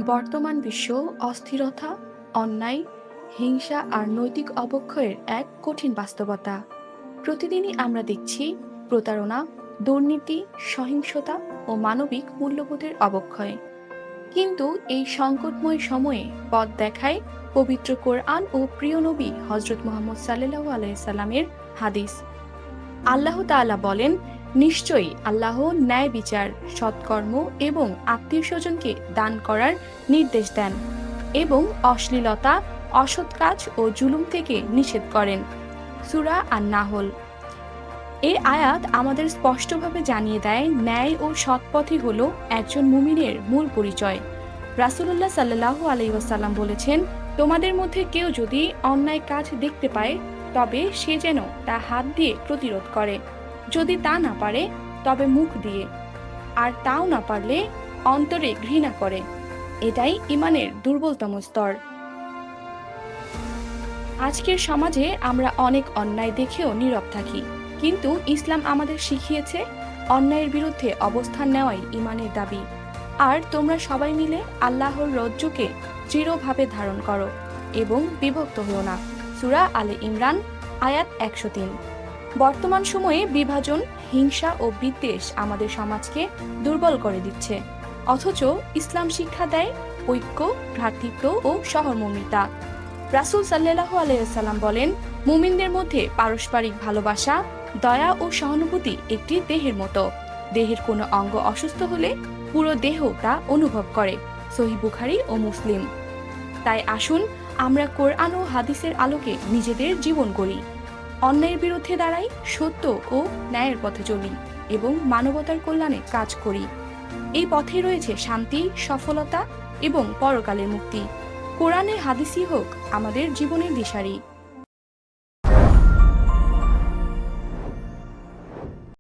বর্তমান বিশ্ব অস্থিরতা, অন্যায়, হিংসা আর নৈতিক অবক্ষয়ের এক কঠিন বাস্তবতা। প্রতিদিনই আমরা দেখছি প্রতারণা, দুর্নীতি, সহিংসতা ও মানবিক মূল্যবোধের অবক্ষয়। কিন্তু এই সংকটময় সময়ে পথ দেখায় পবিত্র কোরআন ও প্রিয় নবী হজরত মুহাম্মদ সাল্লাল্লাহু আলাইহি সাল্লামের হাদিস। আল্লাহ তাআলা বলেন, নিশ্চয়ই আল্লাহ ন্যায় বিচার, সৎকর্ম এবং আত্মীয় স্বজনকে দান করার নির্দেশ দেন এবং অশ্লীলতা, অসৎ কাজ ও জুলুম থেকে নিষেধ করেন। সূরা আন-নাহল। এই আয়াত আমাদের স্পষ্টভাবে জানিয়ে দেয়, ন্যায় ও সৎ পথই হলো একজন মুমিনের মূল পরিচয়। রাসূলুল্লাহ সাল্লাল্লাহু আলাইহি ওয়াসাল্লাম বলেছেন, তোমাদের মধ্যে কেউ যদি অন্যায় কাজ দেখতে পায় তবে সে যেন তা হাত দিয়ে প্রতিরোধ করে, যদি তা না পারে তবে মুখ দিয়ে, আর তাও না পারলে অন্তরে ঘৃণা করে। এটাই ঈমানের দুর্বলতম স্তর। আজকের সমাজে আমরা অনেক অন্যায় দেখেও নীরব থাকি, কিন্তু ইসলাম আমাদের শিখিয়েছে অন্যায়ের বিরুদ্ধে অবস্থান নেওয়াই ঈমানের দাবি। আর তোমরা সবাই মিলে আল্লাহর রজ্জুকে দৃঢ়ভাবে ধারণ করো এবং বিভক্ত হও না। সূরা আলে ইমরান, আয়াত 103। বর্তমান সময়ে বিভাজন, হিংসা ও বিদ্বেষ আমাদের সমাজকে দুর্বল করে দিচ্ছে, অথচ ইসলাম শিক্ষা দেয় ঐক্য, ভ্রাতৃত্ব ও সহমর্মিতা। রাসূল সাল্লাল্লাহু আলাইহি ওয়াসাল্লাম বলেন, মুমিনদের মধ্যে পারস্পরিক ভালোবাসা, দয়া ও সহানুভূতি একটি দেহের মতো। দেহের কোনো অঙ্গ অসুস্থ হলে পুরো দেহ তা অনুভব করে। সহিহ বুখারী ও মুসলিম। তাই আসুন আমরা কোরআন ও হাদিসের আলোকে নিজেদের জীবন গড়ি, অন্যায়ের বিরুদ্ধে দাঁড়াই, সত্য ও ন্যায়ের পথে চলি এবং মানবতার কল্যাণে কাজ করি। এই পথে রয়েছে শান্তি, সফলতা এবং পরকালের মুক্তি। কোরআনের হাদিসই হোক আমাদের জীবনের দিশারি।